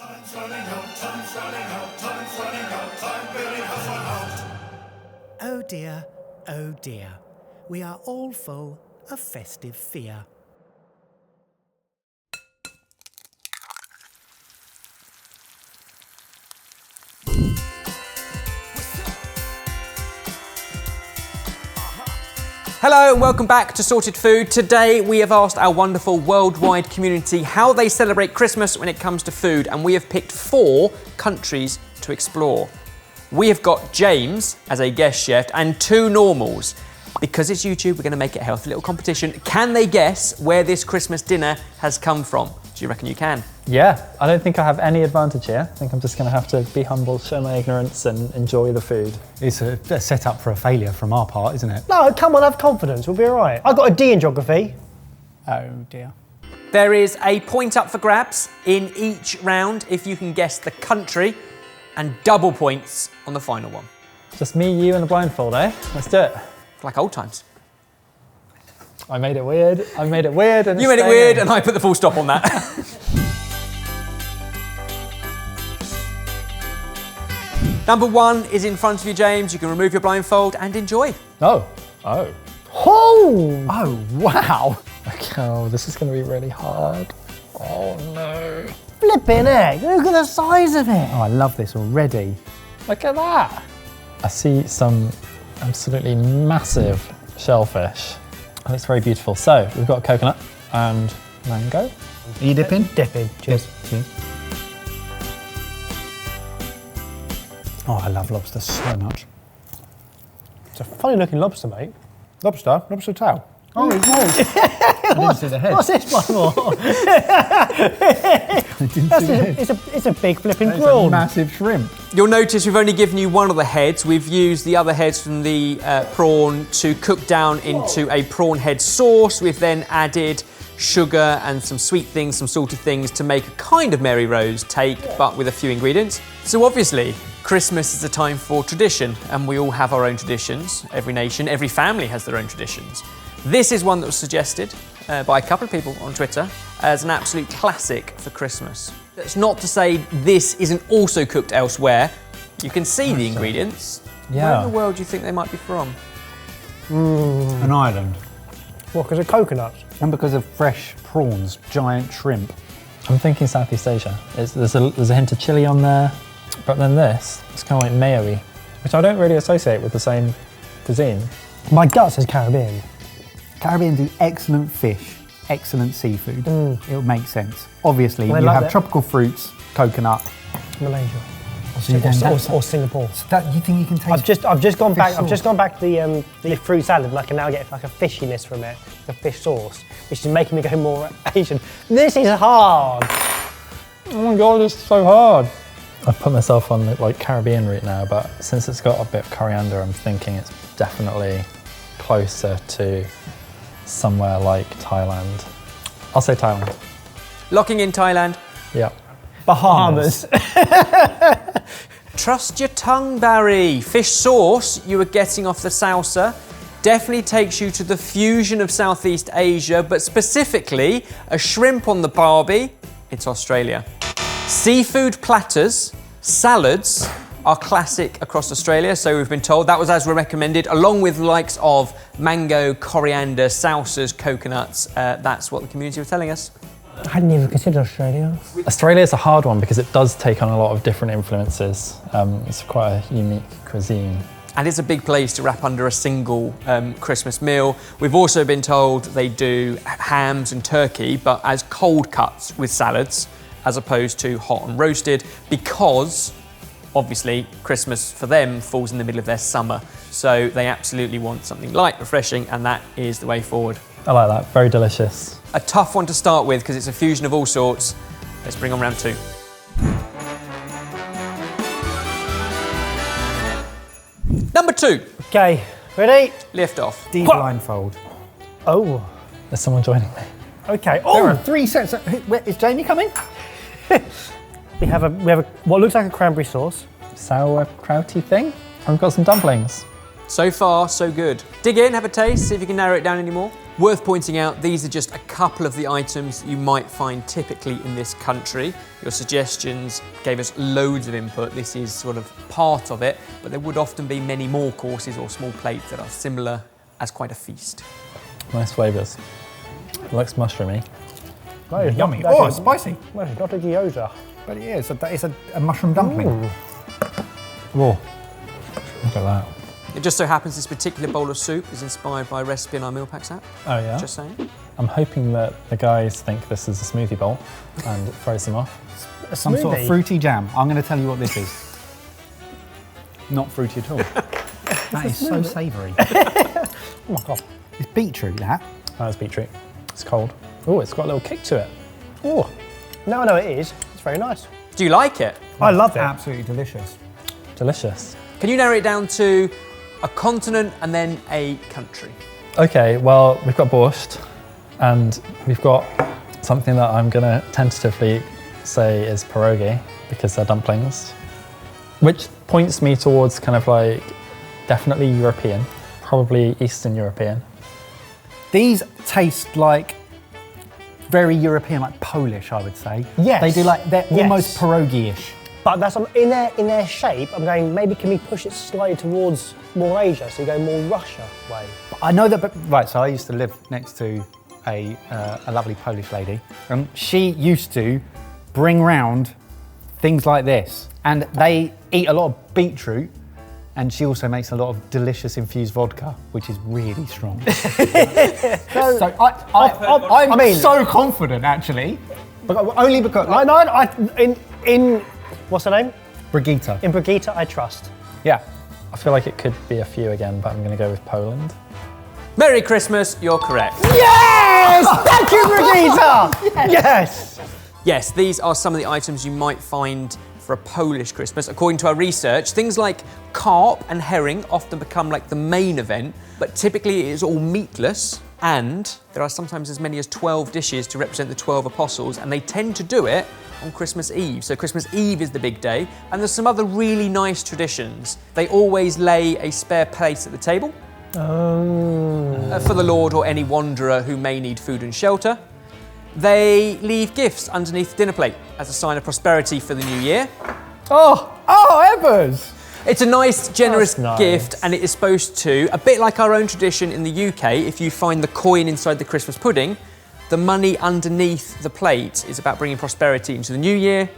Time's running out, time's running out, time's running out, time really has run out. Oh dear, we are all full of festive fear. Hello and welcome back to Sorted Food. Today we have asked our wonderful worldwide community how they celebrate Christmas when it comes to food, and we have picked 4 countries to explore. We have got James as a guest chef and 2 normals. Because it's YouTube, we're going to make it a healthy little competition. Can they guess where this Christmas dinner has come from? Do you reckon you can? Yeah, I don't think I have any advantage here. I think I'm just going to have to be humble, show my ignorance and enjoy the food. It's a set-up for a failure from our part, isn't it? No, come on, have confidence, we'll be all right. I got a D in geography. Oh dear. There is a point up for grabs in each round if you can guess the country, and double points on the final one. Just me, you and a blindfold, eh? Let's do it. Like old times. I made it weird. I made it weird. And You made it weird and I put the full stop on that. Number 1 is in front of you, James. You can remove your blindfold and enjoy. Oh. Oh. Oh! Oh, wow. Okay, oh, this is going to be really hard. Oh no. Flipping heck, look at the size of it. Oh, I love this already. Look at that. I see some absolutely massive shellfish. And it's very beautiful. So we've got coconut and mango. Are you dipping? Dipping, cheers. Cheers. Oh, I love lobster so much. It's a funny looking lobster, mate. Lobster? Lobster tail? Oh, it's nice. I didn't see the head. What's this one for? I didn't see the head. It's a big flipping It's a prawn. massive shrimp. You'll notice we've only given you one of the heads. We've used the other heads from the prawn to cook down into a prawn head sauce. We've then added sugar and some sweet things, some salty things to make a kind of Mary Rose take, but with a few ingredients. So obviously, Christmas is a time for tradition, and we all have our own traditions. Every nation, every family has their own traditions. This is one that was suggested by a couple of people on Twitter as an absolute classic for Christmas. That's not to say this isn't also cooked elsewhere. You can see the ingredients. Yeah. Where in the world do you think they might be from? An island. What, because of coconuts? And because of fresh prawns, giant shrimp. I'm thinking Southeast Asia. There's a hint of chili on there, but then this, it's kind of like mayo-y, which I don't really associate with the same cuisine. My gut says Caribbean. Caribbean do excellent fish, excellent seafood. It'll make sense. Obviously, Well, you they love have it. tropical fruits, coconut. Malaysia. So then that's- Or Singapore. That, you think you can taste? I've just gone back. Fish I've just sauce. gone back to the fruit salad, and I can now get like a fishiness from it, the fish sauce, which is making me go more Asian. This is hard. Oh my god, it's so hard. I've put myself on the like Caribbean route now, but since it's got a bit of coriander, I'm thinking it's definitely closer to somewhere like Thailand. I'll say Thailand. Locking in Thailand. Yeah. Bahamas. Trust your tongue, Barry. Fish sauce you were getting off the salsa definitely takes you to the fusion of Southeast Asia, but specifically a shrimp on the barbie, it's Australia. Seafood platters, salads are classic across Australia, so we've been told. That was as we recommended, along with the likes of mango, coriander, salsas, coconuts. That's what the community were telling us. I hadn't even considered Australia. Australia is a hard one because it does take on a lot of different influences. It's quite a unique cuisine. And it's a big place to wrap under a single Christmas meal. We've also been told they do hams and turkey, but as cold cuts with salads, as opposed to hot and roasted, because obviously Christmas for them falls in the middle of their summer. So they absolutely want something light, refreshing, and that is the way forward. I like that, very delicious. A tough one to start with because it's a fusion of all sorts. Let's bring on round 2. Number 2, Okay, ready? lift off. D blindfold. Oh, There's someone joining me. okay. There are Oh, 3 sets. Where, is Jamie coming? we have a what looks like a cranberry sauce. Sauerkrauty thing. And we've got some dumplings. So far, so good. Dig in, have a taste, see if you can narrow it down any more. Worth pointing out, these are just a couple of the items you might find typically in this country. Your suggestions gave us loads of input. This is sort of part of it, but there would often be many more courses or small plates that are similar as quite a feast. Nice flavours. It looks mushroomy. That is Yummy. not- Oh, that it's is- spicy. Well, it's not a gyoza. But yeah, it's a mushroom dumpling. Whoa, look at that. It just so happens this particular bowl of soup is inspired by a recipe in our meal packs app. Oh yeah? Just saying. I'm hoping that the guys think this is a smoothie bowl and it throws them off. Some sort of Smoothie. fruity jam. I'm going to tell you what this is. Not fruity at all. That is so savoury. Oh my God. It's beetroot, that. That's beetroot. It's cold. Oh, it's got a little kick to it. Oh, Now I know it is. It's very nice. Do you like it? I love it. Absolutely delicious. delicious. Can you narrow it down to a continent and then a country? Okay, well, we've got borscht and we've got something that I'm going to tentatively say is pierogi because they're dumplings, which points me towards kind of like definitely European, probably Eastern European. These taste like very European, like Polish, I would say. Yes. They do like, they're Yes. almost pierogi-ish. But that's in their shape. I'm going. Maybe can we push it slightly towards more Asia, so you go more Russia way. I know that, but right, so I used to live next to a lovely Polish lady. She used to bring round things like this, and they eat a lot of beetroot, and she also makes a lot of delicious infused vodka, which is really strong. so I'm so confident, actually, but only because In what's her name? Brigitte. In Brigitte, I trust. Yeah. I feel like it could be a few again, but I'm going to go with Poland. Merry Christmas, you're correct. Yes! Thank you, Brigitte! Yes! Yes, these are some of the items you might find for a Polish Christmas. According to our research, things like carp and herring often become like the main event, but typically it is all meatless, and there are sometimes as many as 12 dishes to represent the 12 apostles, and they tend to do it on Christmas Eve. So Christmas Eve is the big day, and there's some other really nice traditions. They always lay a spare place at the table for the Lord or any wanderer who may need food and shelter. They leave gifts underneath the dinner plate as a sign of prosperity for the new year. Oh, Evers! It's a nice, generous That's nice. gift, and it is supposed to, a bit like our own tradition in the UK, if you find the coin inside the Christmas pudding, the money underneath the plate is about bringing prosperity into the new year.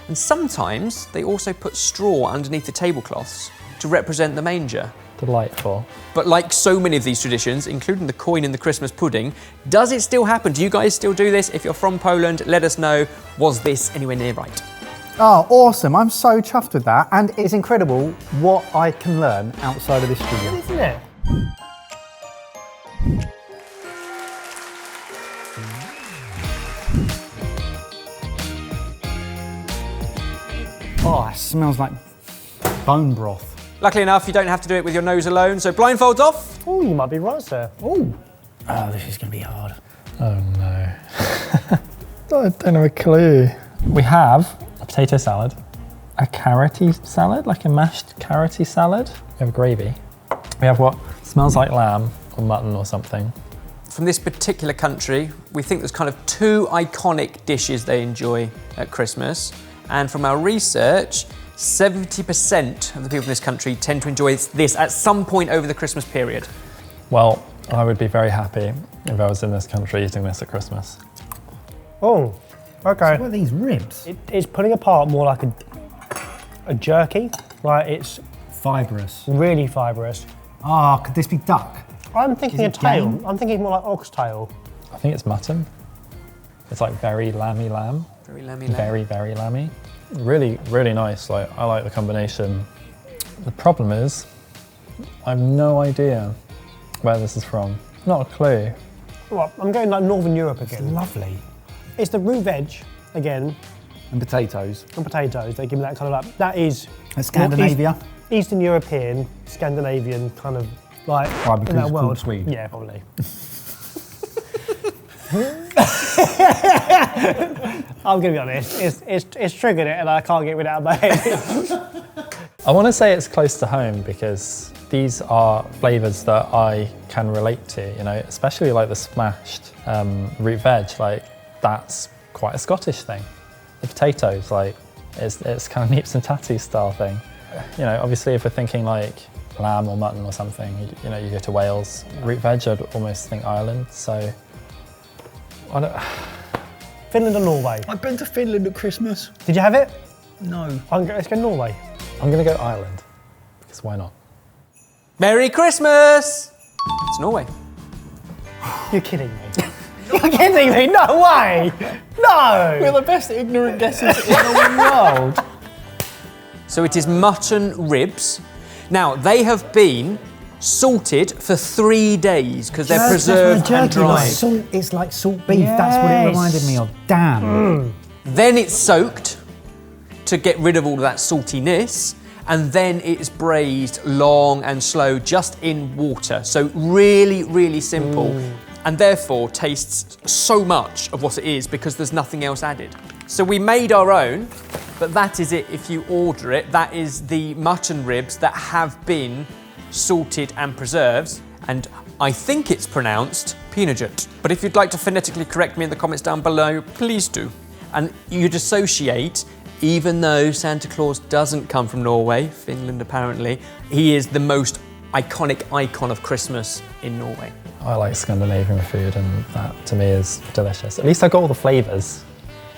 And sometimes they also put straw underneath the tablecloths to represent the manger. Delightful. But like so many of these traditions, including the coin in the Christmas pudding, does it still happen? Do you guys still do this? If you're from Poland, let us know. Was this anywhere near right? Oh, awesome. I'm so chuffed with that. And it's incredible what I can learn outside of this studio. Isn't it? Oh, it smells like bone broth. Luckily enough, you don't have to do it with your nose alone, so blindfolds off. Oh, you might be right, sir. Oh, this is going to be hard. Oh no. I don't have a clue. We have a potato salad, a carroty salad, like a mashed carroty salad. We have gravy. We have what smells like lamb or mutton or something. From this particular country, we think there's kind of two iconic dishes they enjoy at Christmas. And from our research, 70% of the people in this country tend to enjoy this at some point over the Christmas period. Well, I would be very happy if I was in this country eating this at Christmas. Oh, okay. What are these ribs? It's pulling apart more like a jerky. Like it's Fibrous. really fibrous. Ah, could this be duck? I'm thinking Is a it tail. game? I'm thinking more like oxtail. I think it's mutton. It's like very lammy lamb. Very lammy lamb. Very, very lammy. Really, really nice. Like, I like the combination. The problem is, I have no idea where this is from. Not a clue. Well, I'm going like Northern Europe again. Lovely. It's the root veg again And potatoes. and potatoes. They give me that kind of like that is And Scandinavia. Eastern European, Scandinavian kind of like Why, in because that it's world. called Swede? Yeah, probably. I'm gonna be honest. It's triggered it, and I can't get rid of it out of my head. I want to say it's close to home because these are flavours that I can relate to, you know, especially like the smashed root veg, like that's quite a Scottish thing. The potatoes, like it's kind of Neeps and Tatties style thing. You know, obviously if we're thinking like lamb or mutton or something, you know, you go to Wales. Root veg, I'd almost think Ireland, so I don't... Finland or Norway? I've been to Finland at Christmas. Did you have it? No. Let's go Norway. I'm gonna go Ireland, because why not? Merry Christmas! It's Norway. You're kidding me. You're kidding me? No way! No! We're the best ignorant guesses in the world. So it is mutton ribs. Now, they have been salted for 3 days because they're preserved and dried. It's like salt beef, that's what it reminded me of. Damn. Then it's soaked to get rid of all of that saltiness, and then it's braised long and slow just in water. So really, really simple, and therefore tastes so much of what it is because there's nothing else added. So we made our own, but that is it if you order it. That is the mutton ribs that have been salted and preserved, and I think it's pronounced Pinajut. But if you'd like to phonetically correct me in the comments down below, please do. And you'd associate, even though Santa Claus doesn't come from Norway, Finland apparently, he is the most iconic icon of Christmas in Norway. I like Scandinavian food and that to me is delicious. At least I got all the flavours,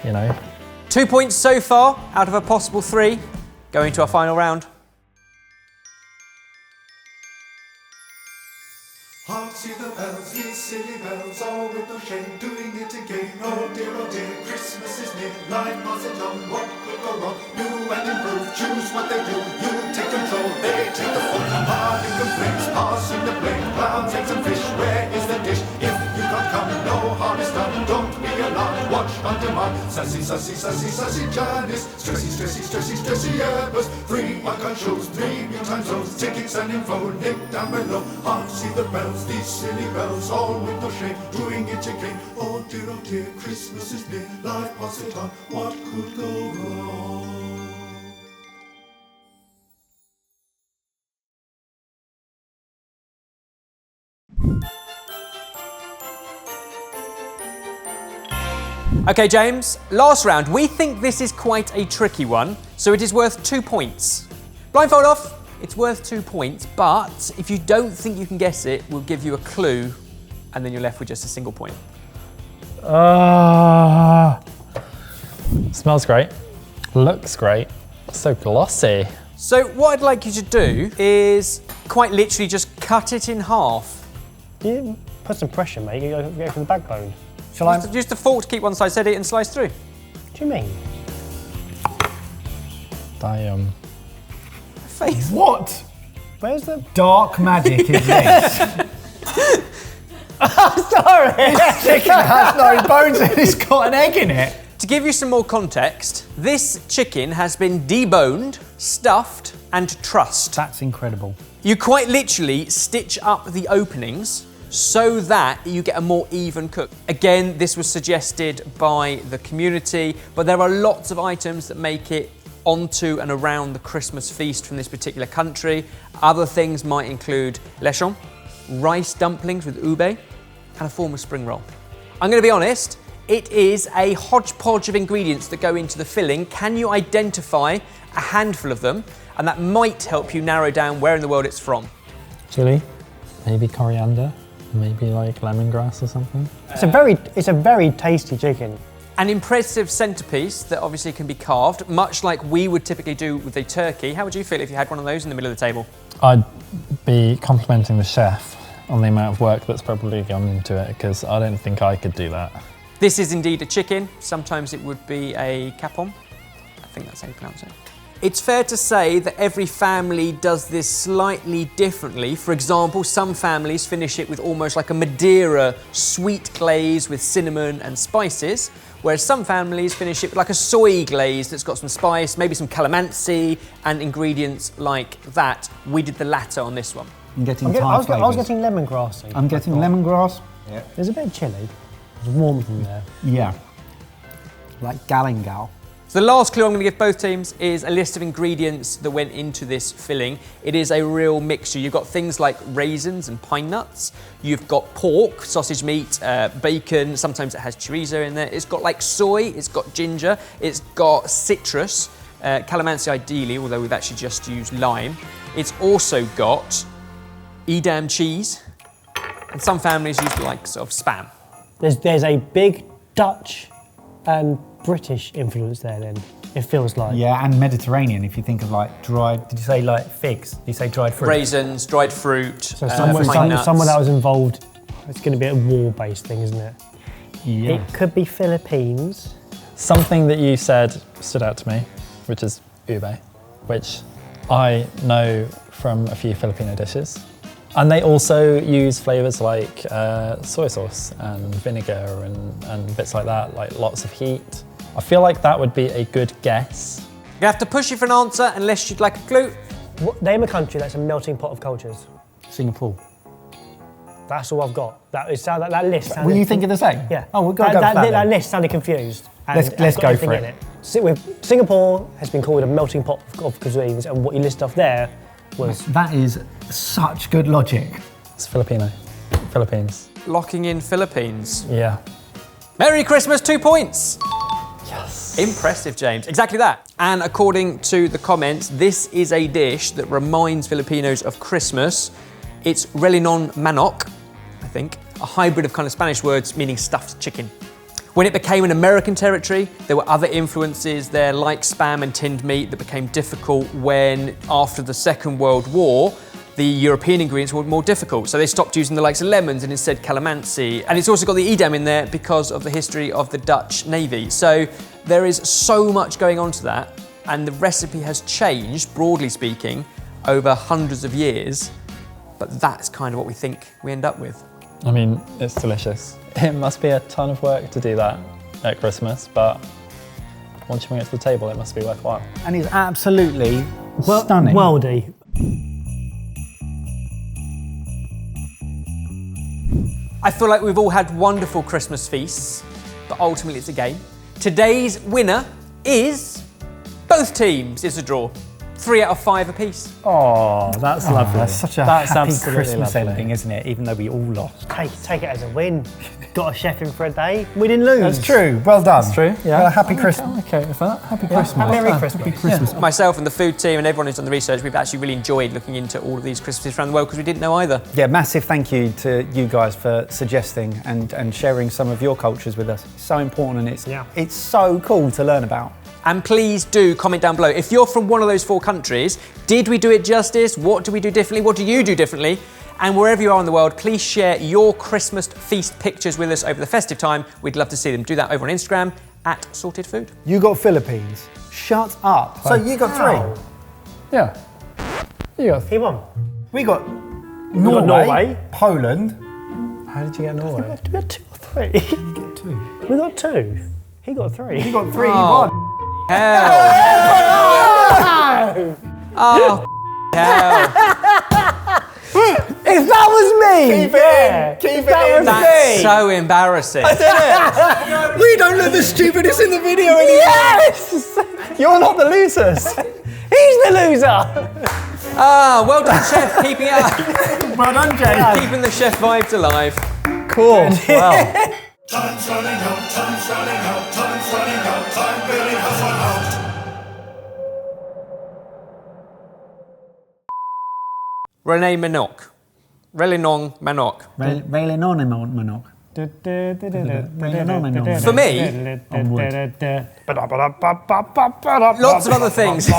you know. 2 points so far out of a possible 3, going to our final round. Hark, see the bells, ye silly bells, all with no shame, doing it again. Oh dear, Christmas is near, life passes on, what could go wrong? New and improved, choose what they do, you take control, they take the fault. Parting the flames, passing the blame, clouds, eggs and fish, where is the dish? If you can't come, no harm is done, don't be alarmed, watch on demand. Sassy, sassy, sassy, sassy Janice, stressy, stressy, stressy, stressy Ebbers, 3 icon shows, 3 mealtime zones, tickets and info, link down below. Hark, see the bells, these silly bells, all with no shame, doing it again. Oh dear, Christmas is near, life passes on, what could go wrong? Okay, James, last round. We think this is quite a tricky one, so it is worth 2 points. Blindfold off, it's worth 2 points, but if you don't think you can guess it, we'll give you a clue, and then you're left with just a single point. Smells great, looks great, so glossy. So what I'd like you to do is quite literally just cut it in half. You put some pressure, mate. You go for the backbone. Shall I? Just a fork to keep one side steady and slice through. What do you mean? Damn. Faith. What Where's the... dark magic is this? Sorry! Chicken has no bones and it's got an egg in it. To give you some more context, this chicken has been deboned, stuffed, and trussed. That's incredible. You quite literally stitch up the openings so that you get a more even cook. Again, this was suggested by the community, but there are lots of items that make it onto and around the Christmas feast from this particular country. Other things might include lechon, rice dumplings with ube, and a form of spring roll. I'm going to be honest, it is a hodgepodge of ingredients that go into the filling. Can you identify a handful of them? And that might help you narrow down where in the world it's from. Chili, maybe coriander, maybe like lemongrass or something. It's a very tasty chicken. An impressive centerpiece that obviously can be carved, much like we would typically do with a turkey. How would you feel if you had one of those in the middle of the table? I'd be complimenting the chef on the amount of work that's probably gone into it because I don't think I could do that. This is indeed a chicken. Sometimes it would be a capon. I think that's how you pronounce it. It's fair to say that every family does this slightly differently. For example, some families finish it with almost like a Madeira sweet glaze with cinnamon and spices, whereas some families finish it with like a soy glaze that's got some spice, maybe some calamansi and ingredients like that. We did the latter on this one. I'm getting I was getting lemongrassy. I'm getting lemongrass. Yeah. There's a bit of chilli. There's warmth in there. Yeah. Like galangal. So the last clue I'm going to give both teams is a list of ingredients that went into this filling. It is a real mixture. You've got things like raisins and pine nuts. You've got pork, sausage meat, bacon. Sometimes it has chorizo in there. It's got like soy. It's got ginger. It's got citrus, calamansi ideally, although we've actually just used lime. It's also got Edam cheese, and some families use the likes of spam. There's a big Dutch and British influence there then, it feels like. Yeah, and Mediterranean, if you think of like dried, did you say like figs? Did you say dried fruit? Raisins, dried fruit, So pine nuts. somewhere that was involved, it's going to be a war-based thing, isn't it? Yeah. It could be Philippines. Something that you said stood out to me, which is ube, which I know from a few Filipino dishes. And they also use flavours like soy sauce and vinegar and bits like that, like lots of heat. I feel like that would be a good guess. You have to push you for an answer unless you'd like a clue. Name a country that's a melting pot of cultures. Singapore. That's all I've got. That list sounded... Were you thinking the same? Yeah. Oh, we've got to go for that That then. list sounded confused. And Let's it's got go everything for in it. Singapore has been called a melting pot of cuisines, and what you list off there was... That is such good logic. It's Filipino. Philippines. Locking in Philippines. Yeah. Merry Christmas, 2 points. Yes. Impressive, James. Exactly that. And according to the comments, this is a dish that reminds Filipinos of Christmas. It's relinon manok, I think, a hybrid of kind of Spanish words meaning stuffed chicken. When it became an American territory, there were other influences there like spam and tinned meat that became difficult when, after the Second World War, the European ingredients were more difficult. So they stopped using the likes of lemons and instead calamansi. And it's also got the Edam in there because of the history of the Dutch Navy. So there is so much going on to that. And the recipe has changed, broadly speaking, over hundreds of years. But that's kind of what we think we end up with. I mean, it's delicious. It must be a ton of work to do that at Christmas, but once you bring it to the table, it must be worthwhile. And it's absolutely stunning. Worldy. I feel like we've all had wonderful Christmas feasts, but ultimately it's a game. Today's winner is both teams. It's a draw. 3 out of 5 apiece. Oh, that's lovely. That's such a That's happy absolutely Christmas lovely. ending, isn't it? Even though we all lost. Take it as a win. Got a chef in for a day. We didn't lose. That's true. Well done. That's true, yeah. Well, happy Christmas. Okay with that. Happy Christmas. Merry Christmas. Happy Christmas. Myself and the food team and everyone who's done the research, we've actually really enjoyed looking into all of these Christmases around the world because we didn't know either. Yeah, massive thank you to you guys for suggesting and sharing some of your cultures with us. It's so important and it's so cool to learn about. And please do comment down below. If you're from one of those 4 countries, did we do it justice? What do we do differently? What do you do differently? And wherever you are in the world, please share your Christmas feast pictures with us over the festive time. We'd love to see them. Do that over on Instagram @sortedfood. You got Philippines. Shut up. So you got 3. Yeah. You got He won. We got got Norway, Norway. Poland. How did you get Norway? Did we have 2 or 3? We got 2. He got 3. You got 3. You Oh. won. Hell. Oh, hell. If that was me! Keep it in. Keep it in. That's so embarrassing. We don't look the stupidest in the video anymore. Yes! You're not the losers. He's the loser! Ah, well done, chef. Keeping it up. Well done, Jay. Keeping the chef vibes alive. Cool. Wow. Time's running out, time's running out, time's running out, time really has run out. René Manok. Relinon Manok. Manok. For me, lots of other things.